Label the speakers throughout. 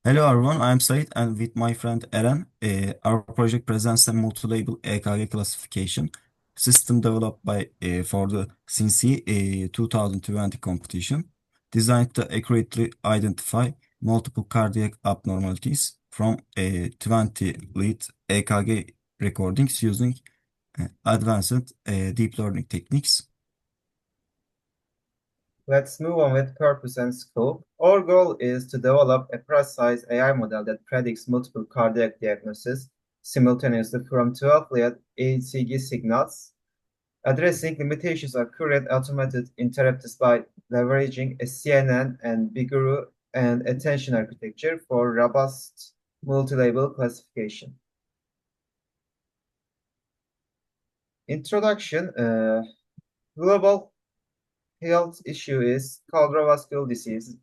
Speaker 1: Hello everyone, I'm Said and with my friend Eren, our project presents a multi-label EKG classification system developed by for the CinC 2020 competition, designed to accurately identify multiple cardiac abnormalities from 20 lead EKG recordings using advanced deep learning techniques.
Speaker 2: Let's move on with purpose and scope. Our goal is to develop a precise AI model that predicts multiple cardiac diagnoses simultaneously from 12 lead ECG signals, addressing limitations of current automated interrupters by leveraging a CNN and BiGRU and attention architecture for robust multi-label classification. Introduction. Global health issue is cardiovascular disease.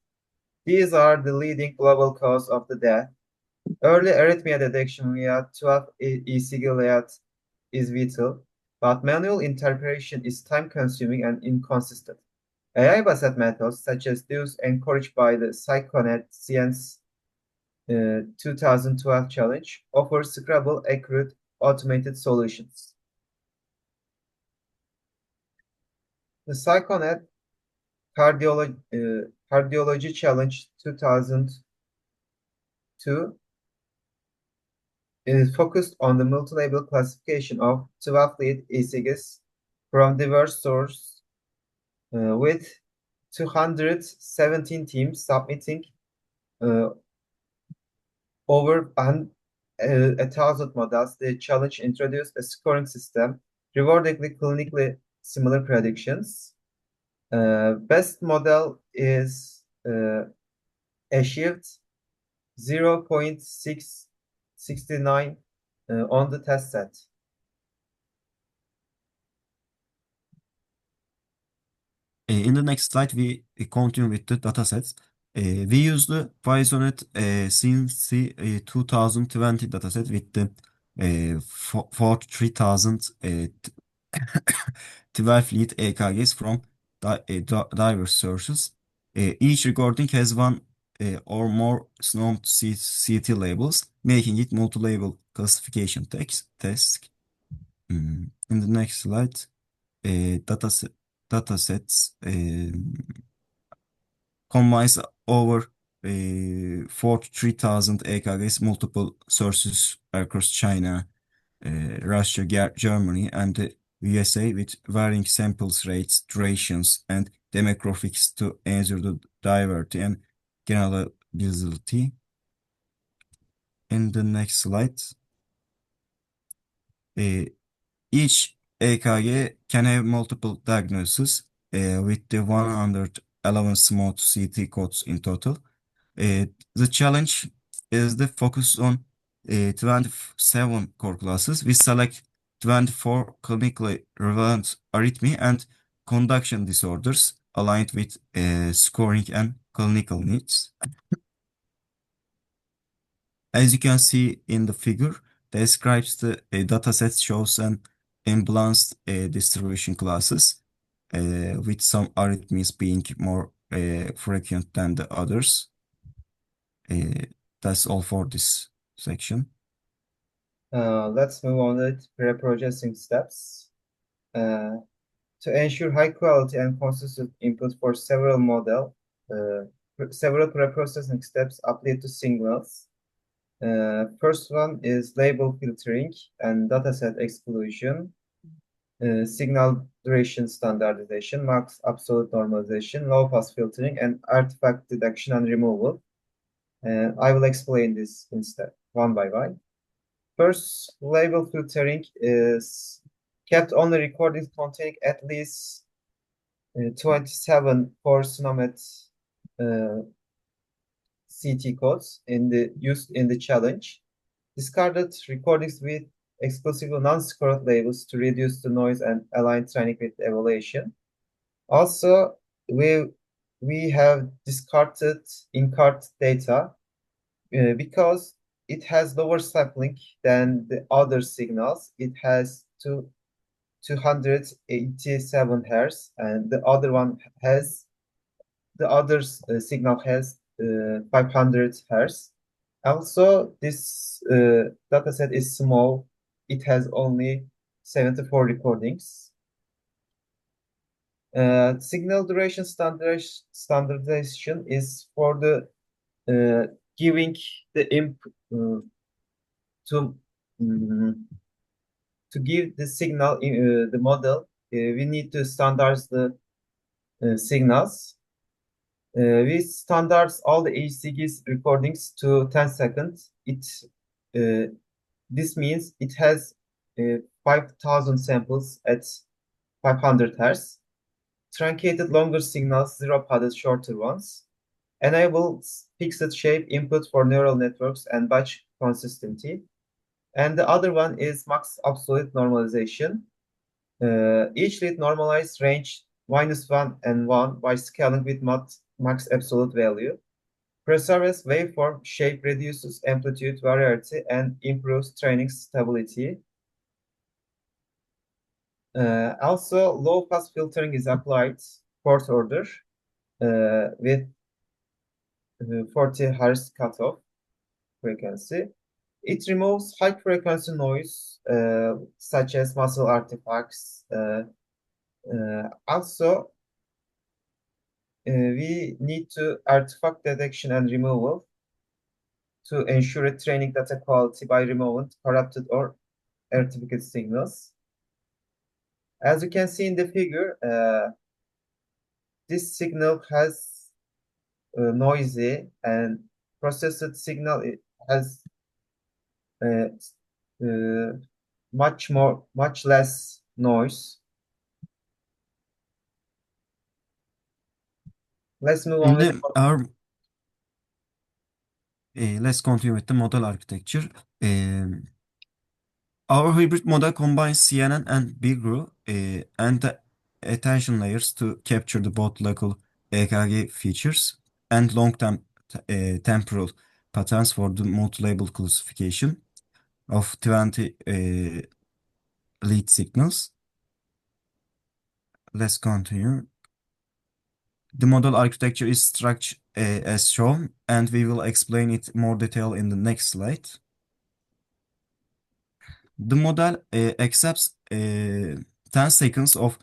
Speaker 2: These are the leading global cause of the death. Early arrhythmia detection via 12 ECG layout is vital, but manual interpretation is time-consuming and inconsistent. AI-based methods, such as those encouraged by the PhysioNet Science 2012 challenge, offer scalable, accurate, automated solutions. The PhysioNet Cardiology Challenge 2002 is focused on the multi-label classification of 12 lead ECGs from diverse sources, with 217 teams submitting over 1,000 models. The challenge introduced a scoring system rewarding clinically similar predictions. Best model is achieved 0.669 on the test set.
Speaker 1: In the next slide, we continue with the datasets. We use the PhysioNet CinC 2020 dataset with the 43,000 12 lead EKGs from diverse sources. Each recording has one or more known CT labels, making it multi-label classification task. In the next slide, datasets combines over 43,000 EKGs, multiple sources across China, Russia, Germany, and the USA with varying samples rates, durations, and demographics to ensure the diversity and generalizability. In the next slide, each EKG can have multiple diagnoses with the 111 smooth CT codes in total. The challenge is the focus on 27 core classes. We select 24 clinically relevant arrhythmia and conduction disorders aligned with scoring and clinical needs. As you can see in the figure, describes the dataset shows an imbalanced distribution classes, with some arrhythmias being more frequent than the others. That's all for this section.
Speaker 2: Let's move on to pre-processing steps. To ensure high quality and consistent input for several pre-processing steps apply to signals. First one is label filtering and dataset exclusion, signal duration standardization, max absolute normalization, low pass filtering, and artifact detection and removal. I will explain this instead one by one. First, label filtering is kept only recordings containing at least 27 core SNOMED CT codes used in the challenge. Discarded recordings with exclusively non-scored labels to reduce the noise and align training with the evaluation. Also, we have discarded in-card data because it has lower sampling than the other signals. It has 287 hertz, and the other signal has 500 hertz. Also, this dataset is small. It has only 74 recordings. Signal duration standardization is for the giving the input to mm, to give the signal in the model. We need to standardize the signals. We standardize all the ECG's recordings to 10 seconds. This means it has 5,000 samples at 500 Hz, truncated longer signals, zero-padded shorter ones, enables fixed shape input for neural networks and batch consistency. And the other one is max absolute normalization. Each lead normalized range -1 and 1 by scaling with max absolute value. Preserves waveform shape, reduces amplitude variety, and improves training stability. Also, low-pass filtering is applied, fourth order, with 40 Hz cutoff frequency. It removes high-frequency noise, such as muscle artifacts. Also, we need to artifact detection and removal to ensure training data quality by removing corrupted or artifact signals. As you can see in the figure, this signal has noisy and processed signal. It has uh, much less noise. Let's move on with.
Speaker 1: Şimdi let's continue with the model architecture. Our hybrid model combines CNN and BiGRU and the attention layers to capture the both local EKG features and long-term temporal patterns for the multi-label classification of 20 lead signals. Let's continue. The model architecture is structured as shown, and we will explain it more detail in the next slide. The model accepts 10 seconds of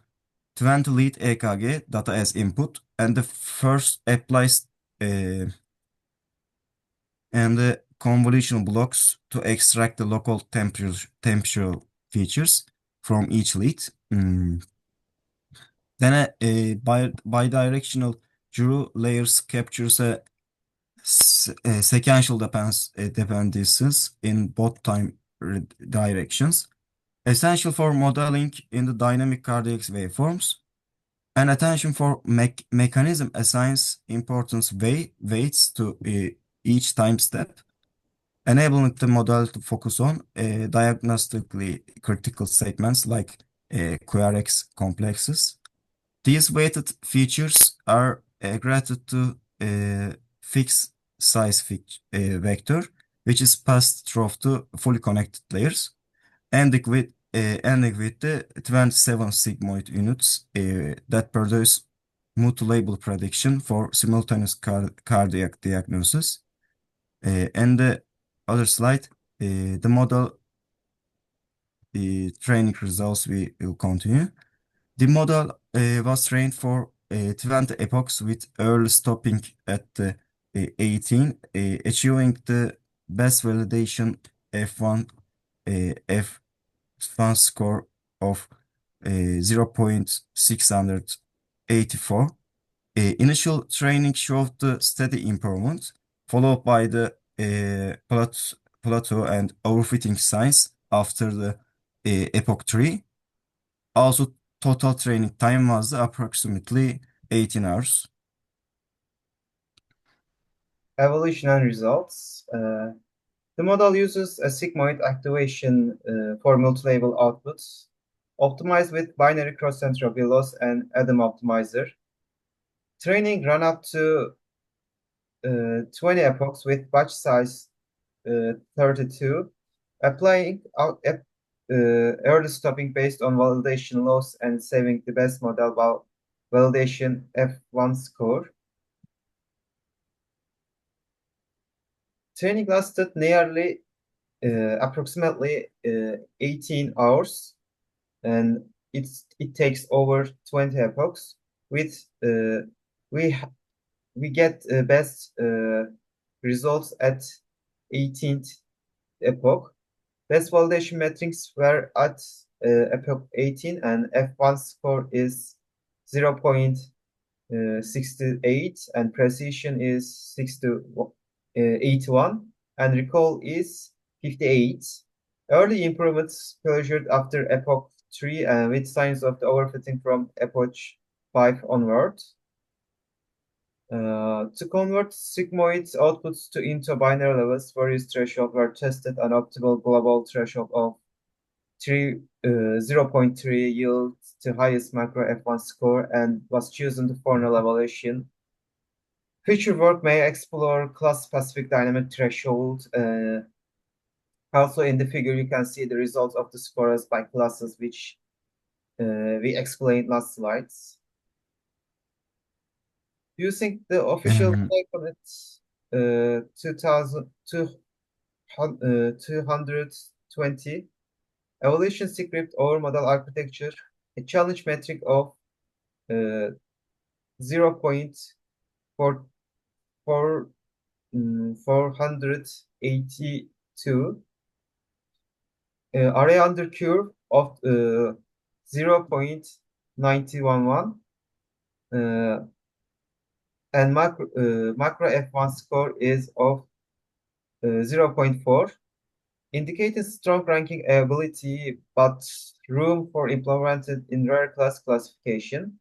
Speaker 1: 20 lead EKG data as input, and the first applies and the convolutional blocks to extract the local temporal features from each lead. Then a bidirectional BiGRU layers captures a sequential dependencies in both time directions, essential for modeling in the dynamic cardiac waveforms. And attention for mechanism assigns importance weights to each time step, enabling the model to focus on diagnostically critical segments like QRX complexes. These weighted features are aggregated to a fixed size vector, which is passed through to fully connected layers, ending with the 27 sigmoid units that produce multi-label prediction for simultaneous cardiac diagnosis. And the other slide, the model training results we will continue. The model was trained for 20 epochs with early stopping at the 18, achieving the best validation F1 F1 score of 0.684. Initial training showed the steady improvement, followed by the plateau and overfitting signs after the epoch 3. Also, total training time was approximately 18 hours.
Speaker 2: Evolution and results. The model uses a sigmoid activation for multi-label outputs, optimized with binary cross-entropy loss and Adam optimizer. Training ran up to 20 epochs with batch size 32, applying early stopping based on validation loss and saving the best model while validation F1 score. Training lasted nearly approximately 18 hours, and it takes over 20 epochs. With we we get best results at 18th epoch. Best validation metrics were at epoch 18, and F1 score is 0.68, and precision is 6 to 81, and recall is 58. Early improvements measured after epoch 3 and with signs of the overfitting from epoch 5 onward. To convert sigmoid outputs into binary levels, various thresholds were tested. An optimal global threshold of 0.3 yields the highest macro F1 score and was chosen for null evaluation. Future work may explore class-specific dynamic threshold. Also in the figure, you can see the results of the scores by classes, which we explained last slides. Using the official
Speaker 1: Um,
Speaker 2: PhysioNet 220 evolution script or model architecture, a challenge metric of 0.482, array under curve of 0.911, and macro F1 score is of 0.4, indicating strong ranking ability but room for implemented in rare class classification.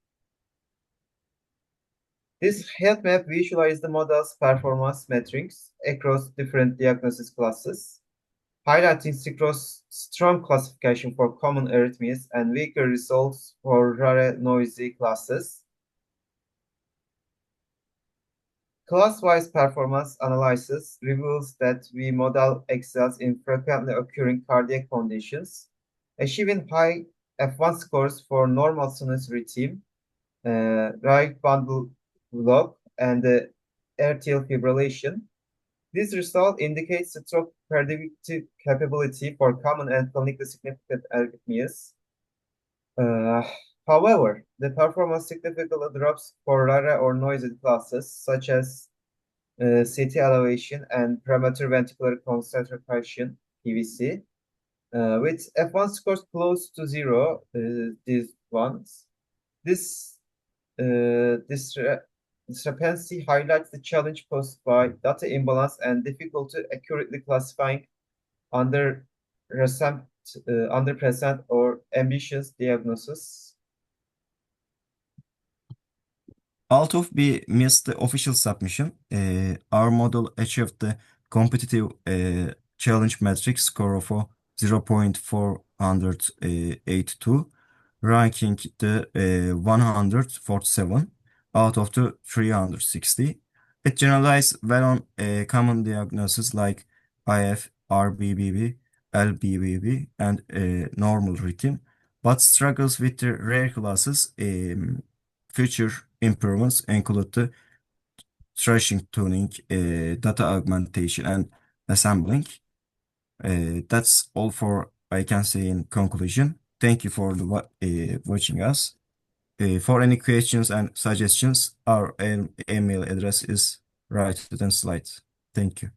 Speaker 2: This health map visualizes the model's performance metrics across different diagnosis classes, highlighting strong classification for common arrhythmias and weaker results for rare noisy classes. Class-wise performance analysis reveals that we model excels in frequently occurring cardiac conditions, achieving high F1 scores for normal sinus rhythm, right bundle block, and atrial fibrillation. This result indicates stroke predictive capability for common and clinically significant arrhythmias. Uh, However, the performance significantly drops for rare or noisy classes, such as CT elevation and premature ventricular contraction (PVC), with F1 scores close to zero. These ones, this discrepancy highlights the challenge posed by data imbalance and difficulty accurately classifying under recent, underpresent or ambitious diagnosis.
Speaker 1: Although we missed the official submission, our model achieved the competitive challenge metric score of 0.482, ranking the 147 out of the 360. It generalized well on common diagnoses like IF, RBBB, LBBB, and normal rhythm, but struggles with the rare classes. Future improvements include the thrashing tuning, data augmentation, and assembling. That's all for I can say in conclusion. Thank you for watching us. For any questions and suggestions, our email address is right on slide. Thank you.